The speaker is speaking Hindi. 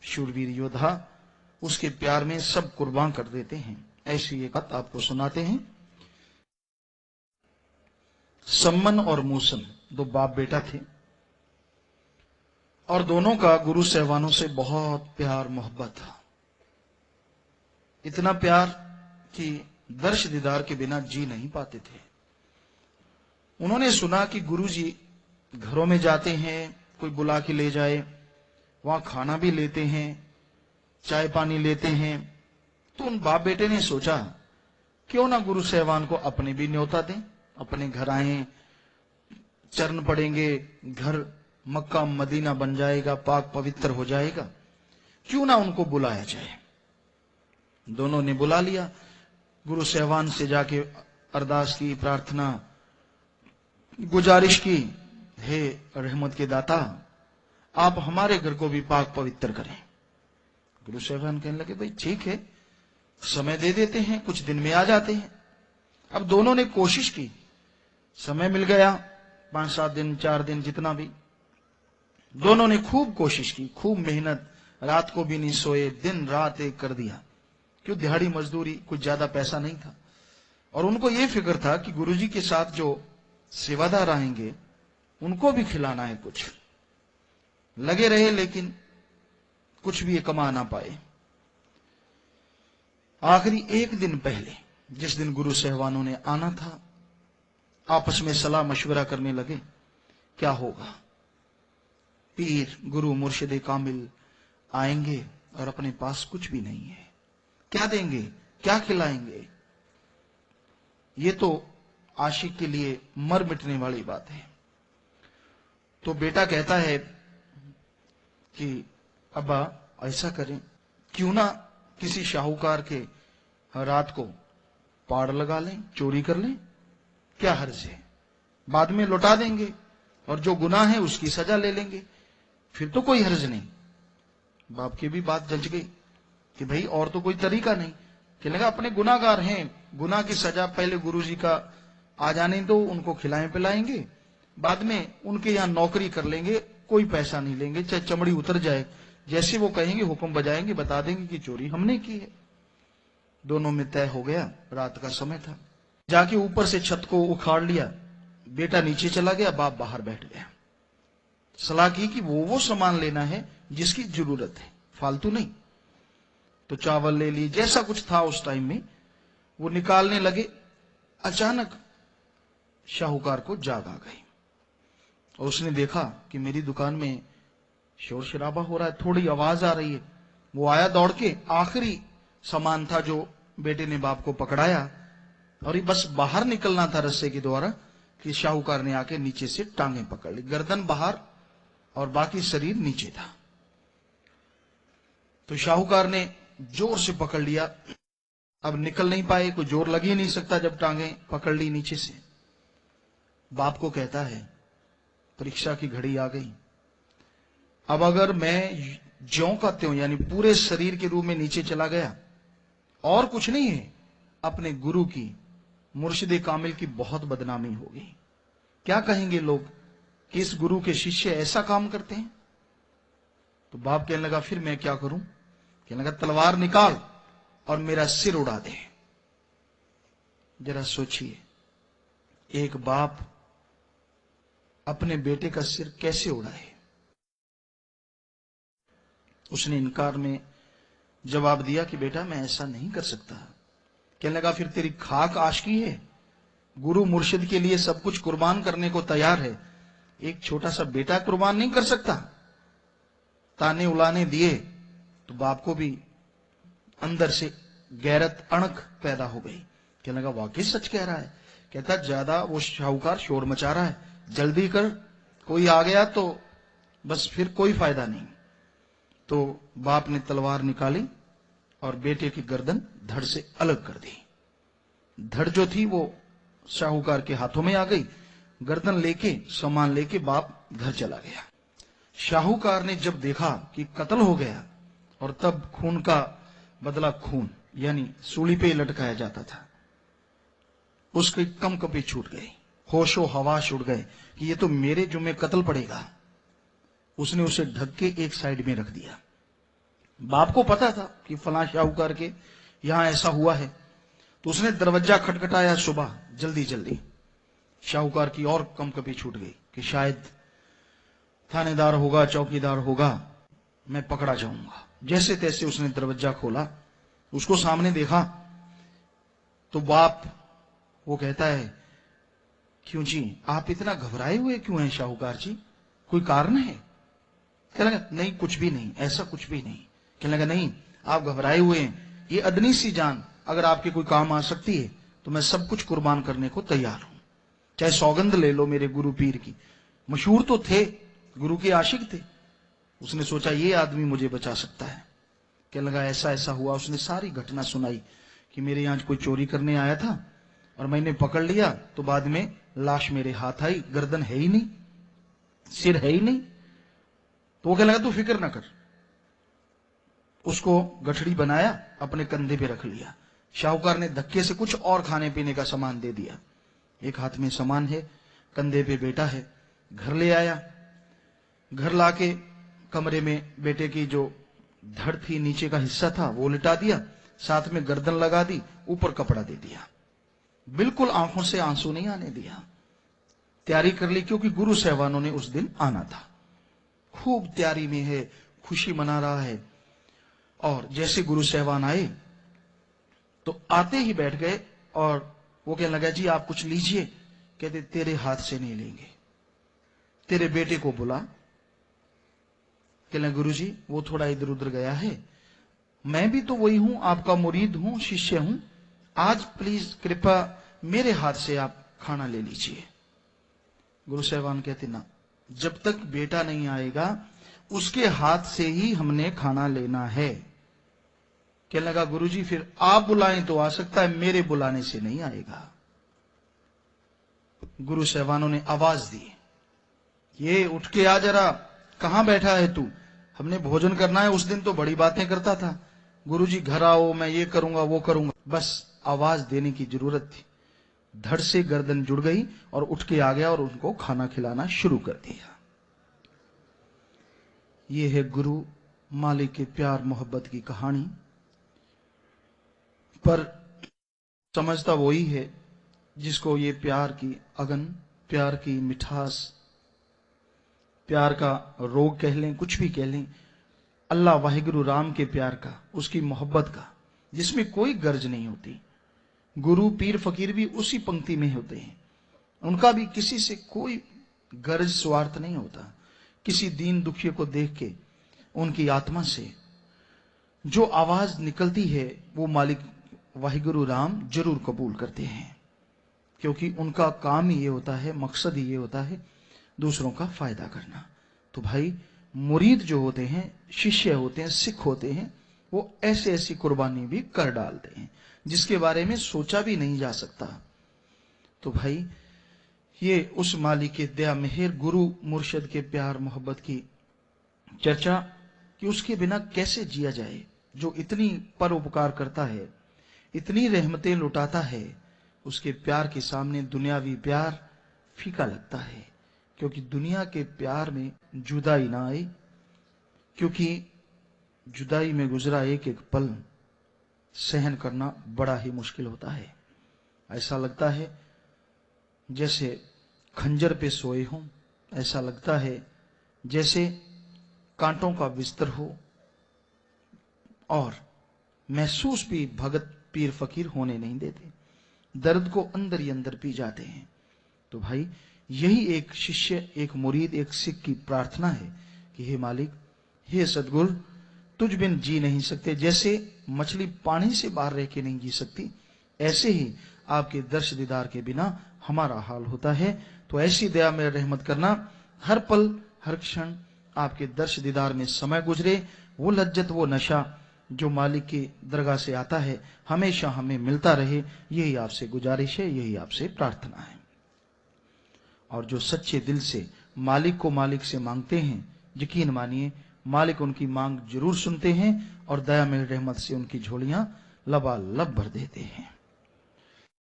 शूरवीर योद्धा उसके प्यार में सब कुर्बान कर देते हैं। ऐसी एक बात आपको सुनाते हैं। सम्मन और मूसन दो बाप बेटा थे और दोनों का गुरु साहबानों से बहुत प्यार मोहब्बत था। इतना प्यार कि दर्श दीदार के बिना जी नहीं पाते थे। उन्होंने सुना कि गुरुजी घरों में जाते हैं, कोई बुला के ले जाए, वहां खाना भी लेते हैं, चाय पानी लेते हैं। तो उन बाप बेटे ने सोचा क्यों ना गुरु साहबान को अपने भी न्योता दें, अपने घर आए, चरण पड़ेंगे, घर मक्का मदीना बन जाएगा, पाक पवित्र हो जाएगा, क्यों ना उनको बुलाया जाए। दोनों ने बुला लिया। गुरु साहबान से जाके अरदास की, प्रार्थना, गुजारिश की, हे रहमत के दाता आप हमारे घर को भी पाक पवित्र करें। गुरु साहबान कहने लगे भाई ठीक है, समय दे देते हैं, कुछ दिन में आ जाते हैं। अब दोनों ने कोशिश की, समय मिल गया, 5-7 दिन 4 दिन जितना भी, दोनों ने खूब कोशिश की, खूब मेहनत, रात को भी नहीं सोए, दिन रात एक कर दिया। क्यों, दिहाड़ी मजदूरी, कुछ ज्यादा पैसा नहीं था और उनको यह फिक्र था कि गुरुजी के साथ जो सेवादार आएंगे उनको भी खिलाना है। कुछ लगे रहे लेकिन कुछ भी कमा ना पाए। आखिरी एक दिन पहले, जिस दिन गुरु साहबानों ने आना था, आपस में सलाह मशवरा करने लगे क्या होगा। पीर गुरु मुर्शिद कामिल आएंगे और अपने पास कुछ भी नहीं है, क्या देंगे, क्या खिलाएंगे। ये तो आशिक के लिए मर मिटने वाली बात है। तो बेटा कहता है कि अब्बा ऐसा करें, क्यों ना किसी शाहूकार के रात को पाड़ लगा लें, चोरी कर लें, क्या हर्ज है, बाद में लौटा देंगे और जो गुनाह है उसकी सजा ले लेंगे, फिर तो कोई हर्ज नहीं। बाप की भी बात जज गई कि भाई और तो कोई तरीका नहीं। कहने लगा अपने गुनाहगार हैं, गुनाह की सजा पहले गुरुजी का आ जाने दो, उनको खिलाएं पिलाएंगे, बाद में उनके यहां नौकरी कर लेंगे, कोई पैसा नहीं लेंगे, चाहे चमड़ी उतर जाए, जैसे वो कहेंगे हुक्म बजाएंगे, बता देंगे कि चोरी हमने की है। दोनों में तय हो गया, रात का समय था। जाके ऊपर से छत को उखाड़ लिया, बेटा नीचे चला गया, बाप बाहर बैठ गया। सलाह की कि वो सामान लेना है जिसकी जरूरत है, फालतू नहीं। तो चावल ले ली, जैसा कुछ था उस टाइम में वो निकालने लगे। अचानक शाहूकार को जाग आ गई और उसने देखा कि मेरी दुकान में शोर शराबा हो रहा है, थोड़ी आवाज आ रही है। वो आया दौड़ के, आखिरी सामान था जो बेटे ने बाप को पकड़ाया और ये बस बाहर निकलना था रस्से के द्वारा कि शाहूकार ने आके नीचे से टांगे पकड़ ली, गर्दन बाहर और बाकी शरीर नीचे था। तो शाहूकार ने जोर से पकड़ लिया, अब निकल नहीं पाए, कोई जोर लग ही नहीं सकता जब टांगे पकड़ ली नीचे से। बाप को कहता है परीक्षा की घड़ी आ गई, अब अगर मैं ज्यों का त्यों यानी पूरे शरीर के रूप में नीचे चला गया, और कुछ नहीं है, अपने गुरु की, मुर्शिद कामिल की बहुत बदनामी होगी। क्या कहेंगे लोग कि इस गुरु के शिष्य ऐसा काम करते हैं। तो बाप कहने लगा फिर मैं क्या करूं। कहने लगा तलवार निकाल और मेरा सिर उड़ा दे। जरा सोचिए, एक बाप अपने बेटे का सिर कैसे उड़ाए। उसने इनकार में जवाब दिया कि बेटा मैं ऐसा नहीं कर सकता। कहने लगा फिर तेरी खाक आशिकी है, गुरु मुर्शिद के लिए सब कुछ कुर्बान करने को तैयार है, एक छोटा सा बेटा कुर्बान नहीं कर सकता। ताने उलाने दिए तो बाप को भी अंदर से गैरत, अणक पैदा हो गई। कहने लगा वाकई सच कह रहा है। कहता ज्यादा वो शाहूकार शोर मचा रहा है, जल्दी कर, कोई आ गया तो बस फिर कोई फायदा नहीं। तो बाप ने तलवार निकाली और बेटे की गर्दन धड़ से अलग कर दी। धड़ जो थी वो शाहूकार के हाथों में आ गई। गर्दन लेके, सामान लेके बाप घर चला गया। शाहूकार ने जब देखा कि कत्ल हो गया, और तब खून का बदला खून यानी सूली पे लटकाया जाता था, उसके कंपकपी छूट गई, होशो हवास उड़ गए कि ये तो मेरे जुम्मे कत्ल पड़ेगा। उसने उसे ढक के एक साइड में रख दिया। बाप को पता था कि फलां शाहूकार के यहां ऐसा हुआ है, तो उसने दरवाजा खटखटाया सुबह जल्दी जल्दी। शाहूकार की और कंपकपी छूट गई कि शायद थानेदार होगा, चौकीदार होगा, मैं पकड़ा जाऊंगा। जैसे तैसे उसने दरवाजा खोला, उसको सामने देखा तो बाप वो कहता है, क्यों जी आप इतना घबराए हुए क्यों हैं शाहूकार जी, कोई कारण है? कहने लगा नहीं कुछ भी नहीं, ऐसा कुछ भी नहीं। कहने लगा नहीं आप घबराए हुए हैं, ये अदनी सी जान अगर आपके कोई काम आ सकती है तो मैं सब कुछ कुर्बान करने को तैयार हूं, चाहे सौगंध ले लो मेरे गुरु पीर की। मशहूर तो थे, गुरु के आशिक थे। उसने सोचा ये आदमी मुझे बचा सकता है। कहने लगा ऐसा ऐसा हुआ। उसने सारी घटना सुनाई कि मेरे यहां कोई चोरी करने आया था और मैंने पकड़ लिया, तो बाद में लाश मेरे हाथ आई, गर्दन है ही नहीं, सिर है ही नहीं। तो वो कहने लगा तू फिक्र ना कर। उसको गठड़ी बनाया, अपने कंधे पे रख लिया। शाहूकार ने धक्के से कुछ और खाने पीने का सामान दे दिया। एक हाथ में सामान है, कंधे पे बेटा है। घर ले आया, घर लाके कमरे में बेटे की जो धड़ थी, नीचे का हिस्सा था, वो लिटा दिया, साथ में गर्दन लगा दी, ऊपर कपड़ा दे दिया। बिल्कुल आंखों से आंसू नहीं आने दिया। तैयारी कर ली, क्योंकि गुरु साहबानों ने उस दिन आना था। खूब तैयारी में है, खुशी मना रहा है। और जैसे गुरु साहबान आए तो आते ही बैठ गए और वो कहने लगा जी आप कुछ लीजिए। कहते तेरे हाथ से नहीं लेंगे, तेरे बेटे को बुला। कहने गुरु जी वो थोड़ा इधर उधर गया है, मैं भी तो वही हूं, आपका मुरीद हूं, शिष्य हूं, आज प्लीज कृपा मेरे हाथ से आप खाना ले लीजिए। गुरु साहबान कहते ना, जब तक बेटा नहीं आएगा उसके हाथ से ही हमने खाना लेना है। कहने लगा गुरुजी फिर आप बुलाएं तो आ सकता है, मेरे बुलाने से नहीं आएगा। गुरु साहबानों ने आवाज दी, ये उठ के आ जरा, कहां बैठा है तू, हमने भोजन करना है। उस दिन तो बड़ी बातें करता था, गुरुजी घर आओ, मैं ये करूंगा वो करूंगा, बस आवाज देने की जरूरत थी। धड़ से गर्दन जुड़ गई और उठ के आ गया और उनको खाना खिलाना शुरू कर दिया। ये है गुरु मालिक के प्यार मोहब्बत की कहानी। पर समझता वही है जिसको ये प्यार की अगन, प्यार की मिठास, प्यार का रोग कह लें, कुछ भी कह लें, अल्लाह वाहिगुरु राम के प्यार का, उसकी मोहब्बत का, जिसमें कोई गर्ज नहीं होती। गुरु पीर फकीर भी उसी पंक्ति में होते हैं, उनका भी किसी से कोई गर्ज स्वार्थ नहीं होता। किसी दीन दुखिए को देख के उनकी आत्मा से जो आवाज निकलती है वो मालिक वाहिगुरु राम जरूर कबूल करते हैं, क्योंकि उनका काम ही ये होता है, मकसद ही ये होता है दूसरों का फायदा करना। तो भाई मुरीद जो होते हैं, शिष्य होते हैं, सिख होते हैं, वो ऐसे ऐसी कुर्बानी भी कर डालते हैं जिसके बारे में सोचा भी नहीं जा सकता। तो भाई ये उस मालिक के दया मेहर, गुरु मुर्शिद के प्यार मोहब्बत की चर्चा कि उसके बिना कैसे जिया जाए, जो इतनी परोपकार करता है, इतनी रहमतें लुटाता है, उसके प्यार के सामने दुनियावी प्यार फीका लगता है। क्योंकि दुनिया के प्यार में जुदाई ना आई, क्योंकि जुदाई में गुजरा एक एक पल सहन करना बड़ा ही मुश्किल होता है। ऐसा लगता है जैसे खंजर पे सोए हों, ऐसा लगता है जैसे कांटों का बिस्तर हो, और महसूस भी भगत पीर फकीर होने नहीं देते, दर्द को अंदर ही अंदर पी जाते हैं। तो भाई यही एक शिष्य, एक मुरीद, एक सिख की प्रार्थना है कि हे मालिक, हे सदगुरु, तुझ बिन जी नहीं सकते। जैसे मछली पानी से बाहर रह के नहीं जी सकती, ऐसे ही आपके दर्श दीदार के बिना हमारा हाल होता है। तो ऐसी दया में रहमत करना, हर पल हर क्षण आपके दर्श दीदार में समय गुजरे, वो लज्जत, वो नशा जो मालिक की दरगाह से आता है हमेशा हमें मिलता रहे। यही आपसे गुजारिश है, यही आपसे प्रार्थना है। और जो सच्चे दिल से मालिक को मालिक से मांगते हैं, यकीन मानिए मालिक उनकी मांग जरूर सुनते हैं और दया में रहमत से उनकी झोलियां लबालब भर देते हैं।